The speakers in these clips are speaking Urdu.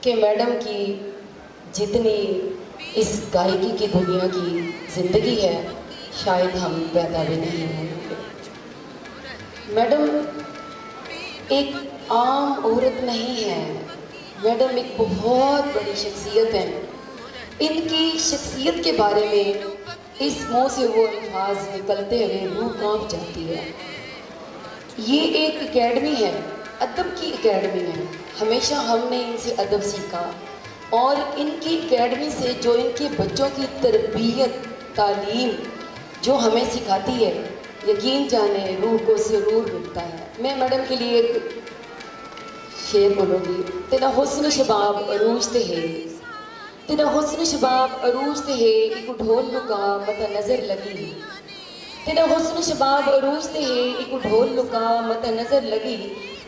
کہ میڈم کی جتنی اس گائیکی کی دنیا کی زندگی ہے شاید ہم پیدا بھی نہیں ہوں گے۔ میڈم ایک عام عورت نہیں ہے، میڈم ایک بہت بڑی شخصیت ہے۔ ان کی شخصیت کے بارے میں اس منہ سے وہ الفاظ نکلتے ہوئے روح کانپ جاتی ہے۔ یہ ایک اکیڈمی ہے، ادب کی اکیڈمی ہے۔ ہمیشہ ہم نے ان سے ادب سیکھا اور ان کی اکیڈمی سے جو ان کے بچوں کی تربیت، تعلیم جو ہمیں سکھاتی ہے، یقین جانے روح کو سرور ملتا ہے۔ میں میڈم کے لیے ایک شعر بولوں گی۔ تیرا حسن شباب عروج تے ہے، تیرا حسن شباب عروج تے ہے، ایک ڈھول لکا متا نظر لگی۔ تیرا حسن شباب عروج تے ہے، ایک ڈھول لکا متا نظر لگی۔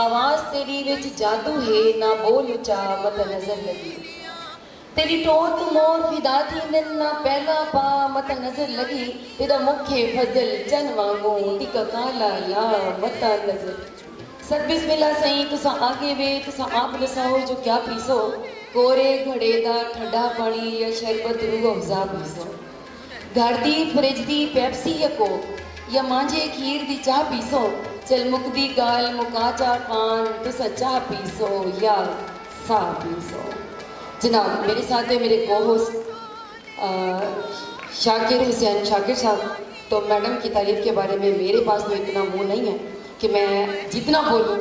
آواز تیری وچ جادو ہے، نہ بول اچا متا نظر لگی۔ تیری ٹور تو مور فدا تھی نن، نہ پہلا پا متا نظر لگی۔ تیرا مکھے فضل چن وانگوں ٹکا کالا لا متا نظر۔ سر بسم اللہ سہی تسا آگے وے، تسا آپ دساؤ جو کیا پیسو، کورے گھڑے دا ٹھنڈا پانی یا شربت روح افزا پیسو۔ گھر دی فریج دی پیپسی یا کوک یا مانجے کھیر دی چاہ پیسو۔ چل مک دی گال مکا چا خان، تسا چاہ پیسو یا سا پیسو۔ جناب میرے ساتھ ہے میرے کو ہوسٹ شاکر حسین شاکر صاحب۔ تو میڈم کی تعریف کے بارے میں میرے پاس تو اتنا منہ نہیں ہے کہ میں جتنا بولوں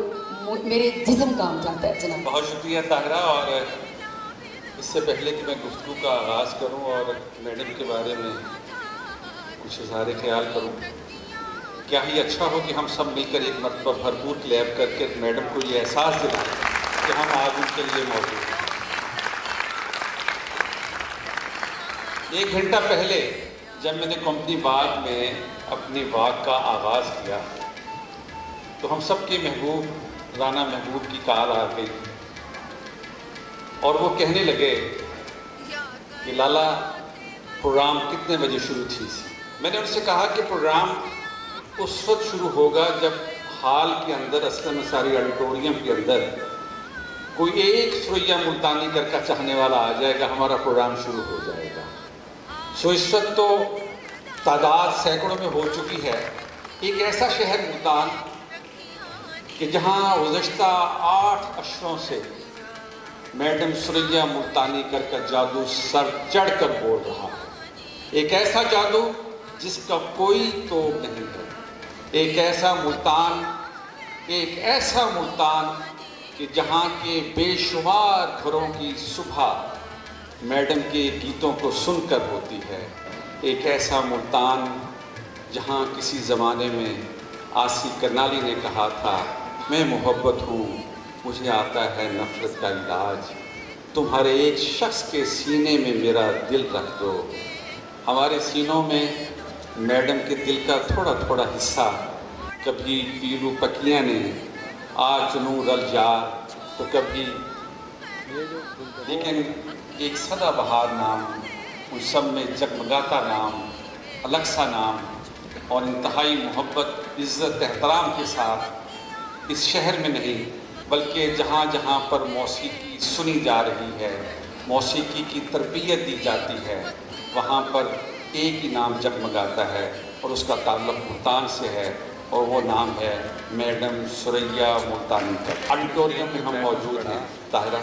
میرے جسم کام جاتا ہے۔ جناب بہت شکریہ طاہرہ، اور اس سے پہلے کہ میں گفتگو کا آغاز کروں اور میڈم کے بارے میں کچھ اظہار خیال کروں، کیا ہی اچھا ہو کہ ہم سب مل کر ایک مرتبہ بھرپور کلیپ کر کے میڈم کو یہ احساس دلائیں کہ ہم آج ان کے لیے موجود ہیں۔ 1 گھنٹہ پہلے جب میں نے کمپنی باغ میں اپنی واک کا آغاز کیا تو ہم سب کے محبوب رانا محبوب کی کال آ گئی اور وہ کہنے لگے کہ لالا پروگرام کتنے بجے شروع تھی؟ میں نے ان سے کہا کہ پروگرام اس وقت شروع ہوگا جب ہال کے اندر، اسلم انصاری آڈیٹوریم کے اندر کوئی ایک سریا ملتانی کر کا چاہنے والا آ جائے گا، ہمارا پروگرام شروع ہو جائے گا۔ سو اس وقت تو تعداد سینکڑوں میں ہو چکی ہے۔ ایک ایسا شہر ملتان کہ جہاں گزشتہ 8 اشروں سے میڈم سریا ملتانی کر کا جادو سر چڑھ کر بول رہا ہے۔ ایک ایسا جادو جس کا کوئی توڑ نہیں ہے۔ ایک ایسا ملتان کہ جہاں کے بے شمار گھروں کی صبح میڈم کے گیتوں کو سن کر ہوتی ہے۔ ایک ایسا ملتان جہاں کسی زمانے میں آسی کرنالی نے کہا تھا، میں محبت ہوں مجھے آتا ہے نفرت کا علاج، تم ہر ایک شخص کے سینے میں میرا دل رکھ دو۔ ہمارے سینوں میں میڈم کے دل کا تھوڑا تھوڑا حصہ کبھی پیلو پکیاں نے آ چنوں رل جا تو کبھی، لیکن ایک سدا بہار نام، ان سب میں جگمگاتا نام، الگ سا نام اور انتہائی محبت، عزت، احترام کے ساتھ اس شہر میں نہیں بلکہ جہاں جہاں پر موسیقی سنی جا رہی ہے، موسیقی کی تربیت دی جاتی ہے، وہاں پر ایک ہی نام جگمگاتا ہے اور اس کا تعلق ملتان سے ہے، اور وہ نام ہے میڈم سریا ملتانی کا۔ آڈیٹوریم میں ہم موجود ہیں طاہرہ،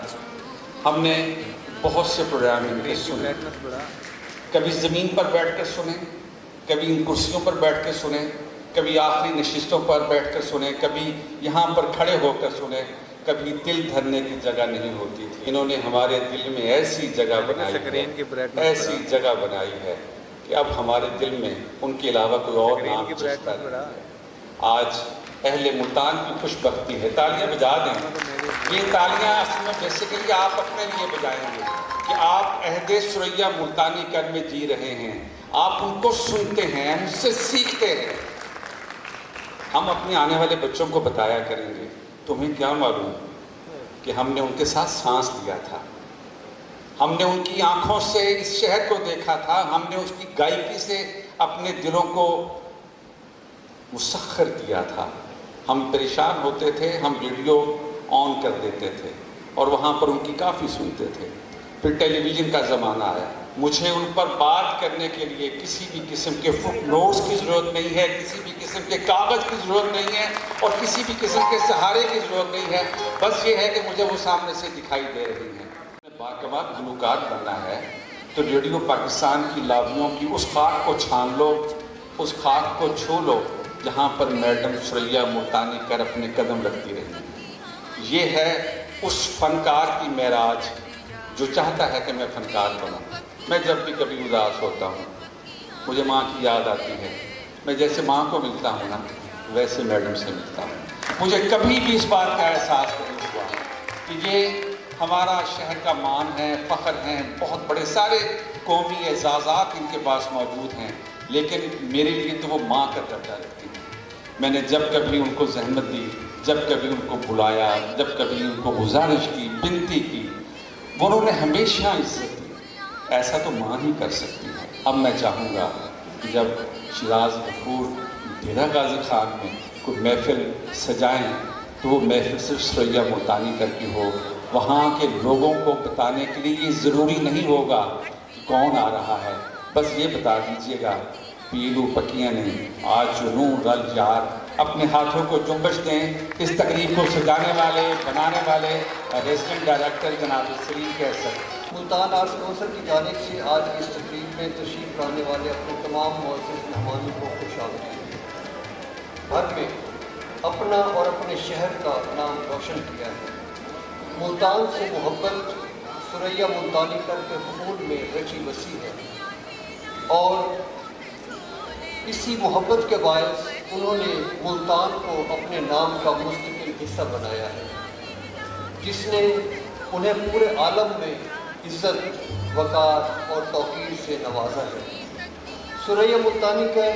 ہم نے بہت سے پروگرام ان کے سنے، کبھی زمین پر بیٹھ کر سنے، کبھی ان کرسیوں پر بیٹھ کے سنے، کبھی آخری نشستوں پر بیٹھ کر سنے، کبھی یہاں پر کھڑے ہو کر سنے، کبھی دل دھرنے کی جگہ نہیں ہوتی تھی۔ انہوں نے ہمارے دل میں ایسی جگہ بنائی ہے کہ اب ہمارے دل میں ان کے علاوہ کوئی اور نام جستا نہیں۔ آج اہل ملتان کی خوش بختی ہے، تالیاں بجا دیں۔ یہ تالیاں اصل میں بیسیکلی آپ اپنے لیے بجائیں گے کہ آپ عہد سریا ملتانی کر میں جی رہے ہیں، آپ ان کو سنتے ہیں، ان سے سیکھتے ہیں۔ ہم اپنے آنے والے بچوں کو بتایا کریں گے، تمہیں کیا معلوم کہ ہم نے ان کے ساتھ سانس لیا تھا، ہم نے ان کی آنکھوں سے اس شہر کو دیکھا تھا، ہم نے اس کی گائیکی سے اپنے دلوں کو مسخر کیا تھا۔ ہم پریشان ہوتے تھے، ہم ویڈیو آن کر دیتے تھے، اور وہاں پر ان کی کافی سنتے تھے. پھر ٹیلی ویژن کا زمانہ آیا. مجھے ان پر بات کرنے کے لیے کسی بھی قسم کے فٹ نوٹس کی ضرورت نہیں ہے, کسی بھی قسم کے کاغذ کی ضرورت نہیں ہے, اور کسی بھی قسم کے سہارے کی ضرورت نہیں ہے. بس یہ ہے کہ مجھے وہ سامنے سے دکھائی دے رہی ہیں. باکمال گلوکار بننا ہے تو ریڈیو پاکستان کی لاویوں کی اس خاک کو چھان لو, اس خاک کو چھو لو جہاں پر میڈم ثریا ملتانی کر اپنے قدم رکھتی رہی. یہ ہے اس فنکار کی معراج جو چاہتا ہے کہ میں فنکار بنوں. میں جب بھی کبھی اداس ہوتا ہوں مجھے ماں کی یاد آتی ہے. میں جیسے ماں کو ملتا ہوں نا ویسے میڈم سے ملتا ہوں. مجھے کبھی بھی اس بات کا احساس نہیں ہوا کہ یہ ہمارا شہر کا مان ہے, فخر ہیں, بہت بڑے سارے قومی اعزازات ان کے پاس موجود ہیں, لیکن میرے لیے تو وہ ماں کا درجہ رکھتی ہیں. میں نے جب کبھی ان کو زحمت دی, جب کبھی ان کو بلایا, جب کبھی ان کو گزارش کی, بنتی کی, انہوں نے ہمیشہ عزت دی. ایسا تو ماں ہی کر سکتی ہے. اب میں چاہوں گا کہ جب شیراز غفور ڈیرہ غازی خان میں کوئی محفل سجائیں تو وہ محفل صرف ثریا ملتانی کر کی ہو. وہاں کے لوگوں کو بتانے کے لیے یہ ضروری نہیں ہوگا کہ کون آ رہا ہے, بس یہ بتا دیجئے گا پیلو پکیاں نے آج جنوں رل یار. اپنے ہاتھوں کو جنبش دیں. اس تقریب کو سجانے والے, بنانے والے ریزیڈنٹ ڈائریکٹر جناب سلیم کیسر. ملتان آرٹس کونسل کی جانب سے آج کی اس تقریب میں تشریف لانے والے اپنے تمام معزز مہمانوں کو خوش آمدید. بھر میں اپنا اور اپنے شہر کا نام روشن کیا ہے. ملتان سے محبت ثریا ملتانی کر کے خون میں رچی بسی ہے, اور اسی محبت کے باعث انہوں نے ملتان کو اپنے نام کا مستقل حصہ بنایا ہے, جس نے انہیں پورے عالم میں عزت, وقار اور توقیر سے نوازا ہے. ثریا ملتانی کا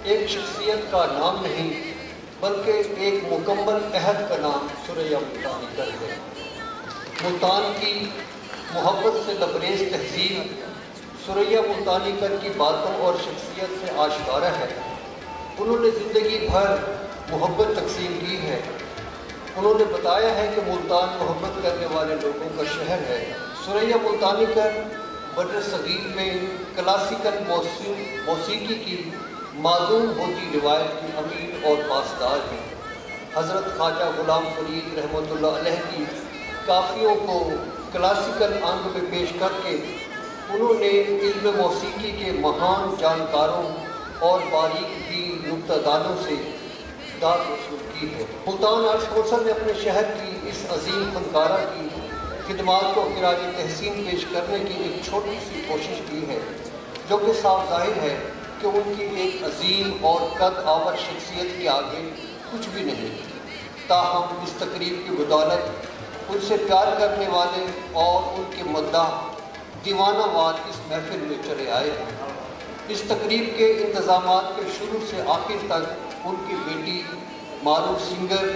ایک شخصیت کا نام نہیں بلکہ ایک مکمل عہد کا نام ثریا ملتانی کر ہے. ملتان کی محبت سے لبریز تہذیب ثریا ملتانی کر کی باتوں اور شخصیت سے آشکارا ہے. انہوں نے زندگی بھر محبت تقسیم کی ہے. انہوں نے بتایا ہے کہ ملتان محبت کرنے والے لوگوں کا شہر ہے. ثریا ملتانی کر بر صغیر میں کلاسیکل موسیقی کی معدوم ہوتی روایت کی امین اور پاسدار ہے. حضرت خواجہ غلام فرید رحمۃ اللہ علیہ کی کافیوں کو کلاسیکل انگ میں پیش کر کے انہوں نے علم موسیقی کے مہان جانکاروں اور باریک بھی نکتہ دانوں سے داد وصول کی ہے. ملتان آرٹس کونسل نے اپنے شہر کی اس عظیم فنکارہ کی خدمات کو خراج تحسین پیش کرنے کی ایک چھوٹی سی کوشش کی ہے, جو کہ صاف ظاہر ہے کہ ان کی ایک عظیم اور قد آور شخصیت کے آگے کچھ بھی نہیں. تاہم اس تقریب کی بدولت ان سے پیار کرنے والے اور ان کے مداح دیوانہ وار اس محفل میں چلے آئے ہیں. اس تقریب کے انتظامات کے شروع سے آخر تک ان کی بیٹی معروف سنگر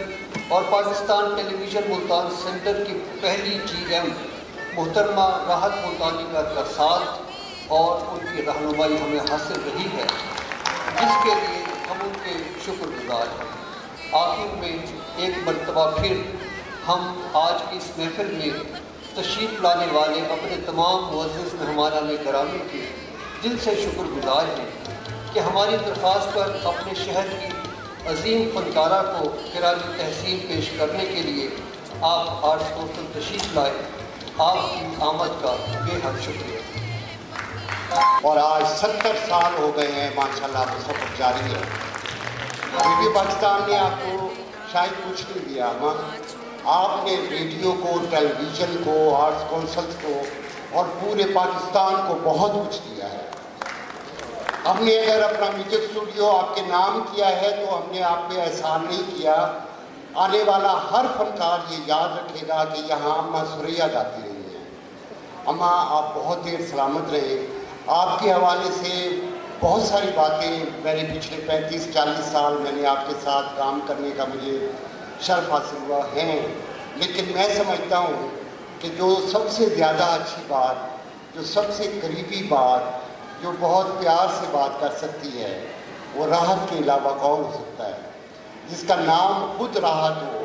اور پاکستان ٹیلی ویژن ملتان سینٹر کی پہلی جی ایم محترمہ راحت ملتانی کا ساتھ اور ان کی رہنمائی ہمیں حاصل رہی ہے, جس کے لیے ہم ان کے شکر گزار ہیں. آخر میں ایک مرتبہ پھر ہم آج کی اس محفل میں تشریف لانے والے اپنے تمام معزز مہمانان گرامی کے دل سے شکر گزار ہیں کہ ہماری درخواست پر اپنے شہر کی عظیم فنکارہ کو خراج تحسین پیش کرنے کے لیے آپ آرٹس کونسل تشریف لائے. آپ کی آمد کا بے حد شکریہ. اور آج 70 سال ہو گئے ہیں ماشاءاللہ وہ سفر جاری ہے. ریڈیو پاکستان نے آپ کو شاید کچھ نہیں دیا, آپ نے ریڈیو کو, ٹیلی ویژن کو, آرٹس کونسلز کو اور پورے پاکستان کو بہت کچھ دیا ہے. ہم نے اگر اپنا میوزک اسٹوڈیو آپ کے نام کیا ہے تو ہم نے آپ پہ احسان نہیں کیا. آنے والا ہر فنکار یہ یاد رکھے گا کہ یہاں اماں ثریا گاتی رہی ہیں. اماں آپ بہت دیر سلامت رہے. آپ کے حوالے سے بہت ساری باتیں میں نے پچھلے 35-40 سال میں نے آپ کے ساتھ کام کرنے کا مجھے شرف حاصل ہوا ہیں, لیکن میں سمجھتا ہوں کہ جو سب سے زیادہ اچھی بات, جو سب سے قریبی بات, جو بہت پیار سے بات کر سکتی ہے وہ راحت کے علاوہ کون ہو سکتا ہے. جس کا نام خود راحت ہو,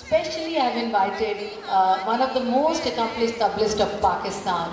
Especially I have invited one of the most accomplished tableist of Pakistan,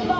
Bye.